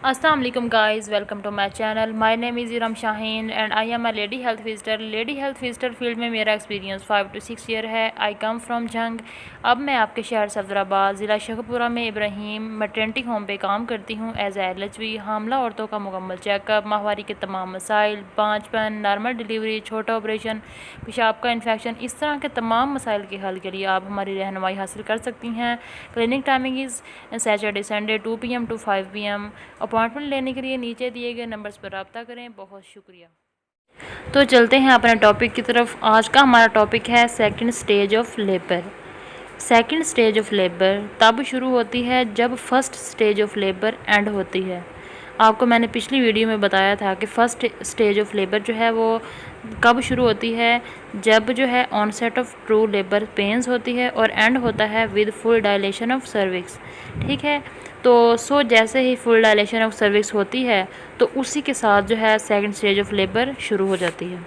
अस्सलाम वालेकुम guys, welcome to my channel. My name is Iram Shaheen and I am a lady health visitor. Lady health visitor field में मेरा experience 5 to 6 year है। आई come from जंग। अब मैं आपके शहर सफदराबाद ज़िला शेखपुरा में इब्राहिम मैटरनिटी होम पे काम करती हूँ एज LHV। हामला औरतों का मुकम्मल चेकअप, माहवारी के तमाम मसाइल, बांझपन, नॉर्मल डिलीवरी, छोटा ऑपरेशन, पेशाब का इन्फेक्शन, इस तरह के तमाम मसाइल के हल के लिए आप हमारी रहनुमाई हासिल कर सकती हैं। Clinic timing is Saturday Sunday 2 PM to 5 PM। Appointment लेने के लिए नीचे दिए गए नंबर्स पर रब्ता करें। बहुत शुक्रिया। तो चलते हैं अपने टॉपिक की तरफ। आज का हमारा टॉपिक है second stage of labour. Second stage of labour तब शुरू होती है जब first stage of labour and होती है। आपको मैंने पिछली वीडियो में बताया था कि फ़र्स्ट स्टेज ऑफ लेबर जो है वो कब शुरू होती है, जब जो है onset of true labour pains होती है और एंड होता है with full dilation of cervix. ठीक है, तो जैसे ही फुल डायलेशन ऑफ सर्विक्स होती है तो उसी के साथ जो है सेकंड स्टेज ऑफ लेबर शुरू हो जाती है।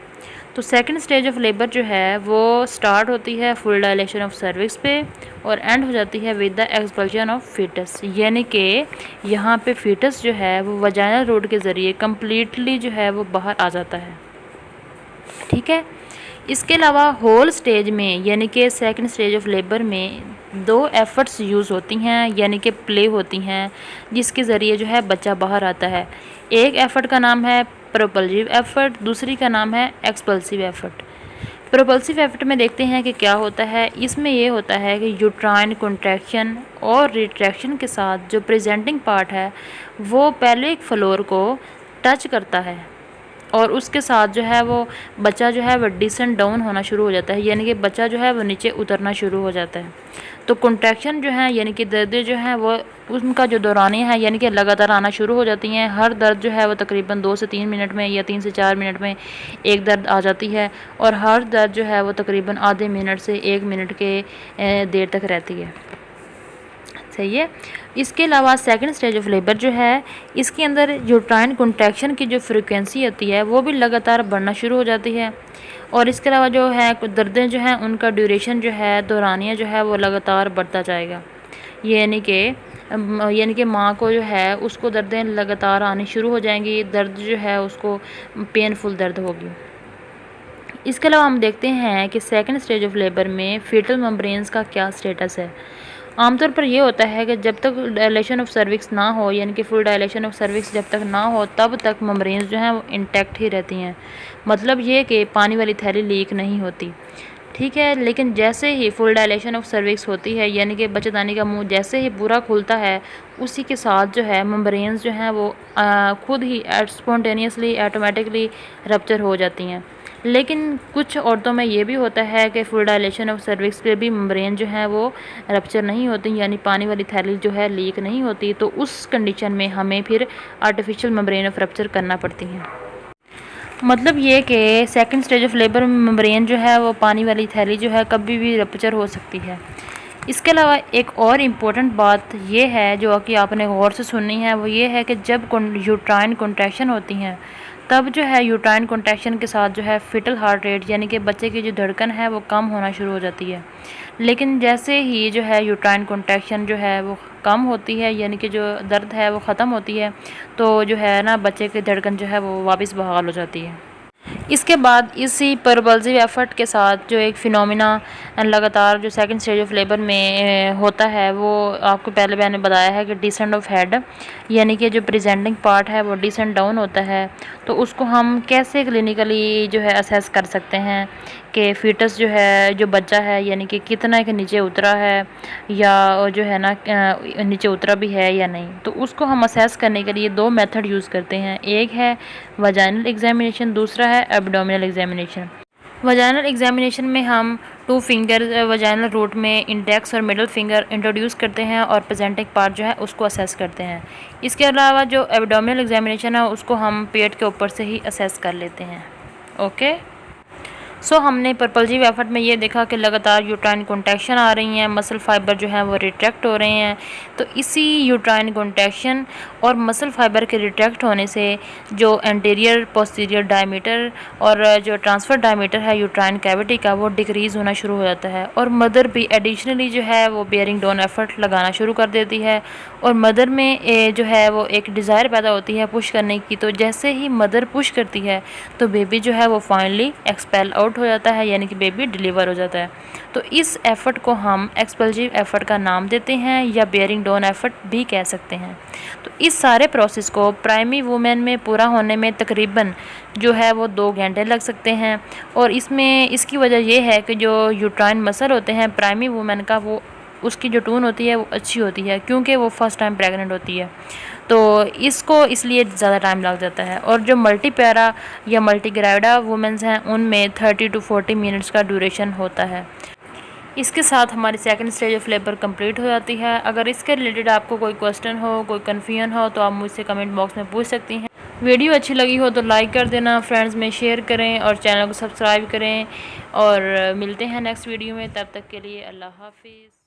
तो सेकंड स्टेज ऑफ लेबर जो है वो स्टार्ट होती है फुल डायलेशन ऑफ सर्विक्स पे और एंड हो जाती है with the expulsion of foetus, यानी कि यहाँ पे फीटस जो है वो वजाइनल रूट के ज़रिए कम्प्लीटली जो है वो बाहर आ जाता है। ठीक है, इसके अलावा होल स्टेज में यानी कि सेकंड स्टेज ऑफ लेबर में दो एफ़र्ट्स यूज़ होती हैं यानी कि प्ले होती हैं जिसके ज़रिए जो है बच्चा बाहर आता है। एक एफ़र्ट का नाम है प्रोपल्सिव एफ़र्ट, दूसरी का नाम है एक्सपल्सिव एफ़र्ट। प्रोपल्सिव एफ़र्ट में देखते हैं कि क्या होता है। इसमें ये होता है कि यूट्राइन कॉन्ट्रैक्शन और रिट्रैक्शन के साथ जो प्रेजेंटिंग पार्ट है वो पेल्विक फ्लोर को टच करता है और उसके साथ जो है वो बच्चा जो है वो डिसेंट डाउन होना शुरू हो जाता है, यानी कि बच्चा जो है वो नीचे उतरना शुरू हो जाता है। तो कॉन्ट्रैक्शन जो है यानी कि दर्द जो है वो उनका जो दौरानिया है यानी कि लगातार आना शुरू हो जाती हैं। हर दर्द जो है वो तकरीबन 2 से 3 मिनट में या 3 से 4 मिनट में एक दर्द आ जाती है और हर दर्द जो है वो तकरीबन आधे मिनट से 1 मिनट के देर तक रहती है। सही है। इसके अलावा सेकंड स्टेज ऑफ लेबर जो है इसके अंदर यूट्राइन कॉन्ट्रैक्शन की जो फ्रीक्वेंसी होती है वो भी लगातार बढ़ना शुरू हो जाती है और इसके अलावा जो है दर्दें जो हैं उनका ड्यूरेशन जो है दौरानिया जो है वो लगातार बढ़ता जाएगा। यानी कि माँ को जो है उसको दर्दें लगातार आनी शुरू हो जाएंगी, दर्द जो है उसको पेनफुल दर्द होगी। इसके अलावा हम देखते हैं कि सेकंड स्टेज ऑफ लेबर में फीटल मेम्ब्रेन्स का क्या स्टेटस है। आमतौर पर यह होता है कि जब तक डायलेशन ऑफ सर्विक्स ना हो यानी कि फुल डायलेशन ऑफ सर्विक्स जब तक ना हो तब तक मेम्ब्रेन्स जो हैं वो इंटैक्ट ही रहती हैं। मतलब ये कि पानी वाली थैली लीक नहीं होती। ठीक है, लेकिन जैसे ही फुल डायलेशन ऑफ सर्विक्स होती है यानी कि बच्चेदानी का मुंह जैसे ही पूरा खुलता है उसी के साथ जो है मेम्ब्रेन्स जो हैं वो खुद ही स्पॉन्टेनियसली ऑटोमेटिकली रप्चर हो जाती हैं। लेकिन कुछ औरतों में ये भी होता है कि फुल डायलेशन ऑफ सर्विक्स पे भी मेम्ब्रेन जो है वो रप्चर नहीं होती यानी पानी वाली थैली जो है लीक नहीं होती, तो उस कंडीशन में हमें फिर आर्टिफिशियल मेम्ब्रेन ऑफ रप्चर करना पड़ती है। मतलब ये कि सेकंड स्टेज ऑफ लेबर में मेम्ब्रेन जो है वो पानी वाली थैली जो है कभी भी रप्चर हो सकती है। इसके अलावा एक और इम्पोर्टेंट बात ये है जो कि आपने गौर से सुननी है, वो ये है कि जब यूट्राइन कॉन्ट्रैक्शन होती हैं तब जो है यूट्राइन कॉन्ट्रैक्शन के साथ जो है फिटल हार्ट रेट यानी कि बच्चे की जो धड़कन है वो कम होना शुरू हो जाती है। लेकिन जैसे ही जो है यूट्राइन कॉन्ट्रैक्शन जो है वो कम होती है यानी कि जो दर्द है वो ख़त्म होती है तो जो है ना बच्चे की धड़कन जो है वो वापस बहाल हो जाती है। इसके बाद इसी परपल्सिव एफ़र्ट के साथ जो एक फिनोमिना लगातार जो सेकंड स्टेज ऑफ लेबर में होता है वो आपको पहले मैंने बताया है कि डिसेंट ऑफ हेड यानी कि जो प्रेजेंटिंग पार्ट है वो डिसेंट डाउन होता है। तो उसको हम कैसे क्लिनिकली जो है असेस कर सकते हैं कि फ़ीटस जो है जो बच्चा है यानी कि कितना के नीचे उतरा है या जो है ना नीचे उतरा भी है या नहीं। तो उसको हम असेस करने के लिए 2 मेथड यूज़ करते हैं, एक है वजाइनल एग्जामिनेशन, दूसरा है एब्डोमिनल एग्जामिनेशन। वजाइनल एग्जामिनेशन में हम 2 फिंगर वजाइनल रूट में इंडेक्स और मिडल फिंगर इंट्रोड्यूस करते हैं और प्रेजेंटिंग पार्ट जो है उसको असेस करते हैं। इसके अलावा जो एब्डोमिनल एग्जामिनेशन है उसको हम पेट के ऊपर से ही असेस कर लेते हैं। ओके, हमने परपल्सिव एफ़र्ट में ये देखा कि लगातार यूट्राइन कॉन्ट्रैक्शन आ रही हैं, मसल फाइबर जो हैं वो रिट्रैक्ट हो रहे हैं। तो इसी यूट्राइन कॉन्ट्रैक्शन और मसल फाइबर के रिट्रैक्ट होने से जो एंटीरियर पोस्टीरियर डायमीटर और जो ट्रांसफ़र डायमीटर है यूट्राइन कैविटी का वो डिक्रीज़ होना शुरू हो जाता है और मदर भी एडिशनली जो है वो बेयरिंग डाउन एफ़र्ट लगाना शुरू कर देती है और मदर में जो है वो एक डिज़ायर पैदा होती है पुश करने की। तो जैसे ही मदर पुश करती है तो बेबी जो है वो फाइनली एक्सपेल आउट हो जाता है, यानी कि बेबी डिलीवर हो जाता है। तो इस एफ़र्ट को हम एक्सपल्सिव एफ़र्ट का नाम देते हैं या बेयरिंग डाउन एफ़र्ट भी कह सकते हैं। तो इस सारे प्रोसेस को प्राइमरी वुमेन में पूरा होने में तकरीबन जो है वो 2 घंटे लग सकते हैं। और इसमें इसकी वजह ये है कि जो यूट्राइन मसल होते हैं प्राइमरी वुमेन का, वो उसकी जो टून होती है वो अच्छी होती है, क्योंकि वो फर्स्ट टाइम प्रेग्नेंट होती है। तो इसको इसलिए ज़्यादा टाइम लग जाता है। और जो मल्टी पैरा या मल्टी ग्रेविडा वुमेन्स हैं उनमें 30 to 40 मिनट्स का ड्यूरेशन होता है। इसके साथ हमारी second stage of labour complete हो जाती है। अगर इसके रिलेटेड आपको कोई क्वेश्चन हो, कोई कन्फ्यूजन हो, तो आप मुझसे कमेंट बॉक्स में पूछ सकती हैं। वीडियो अच्छी लगी हो तो लाइक कर देना, फ्रेंड्स में शेयर करें और चैनल को सब्सक्राइब करें। और मिलते हैं नेक्स्ट वीडियो में, तब तक के लिए अल्लाह हाफिज़।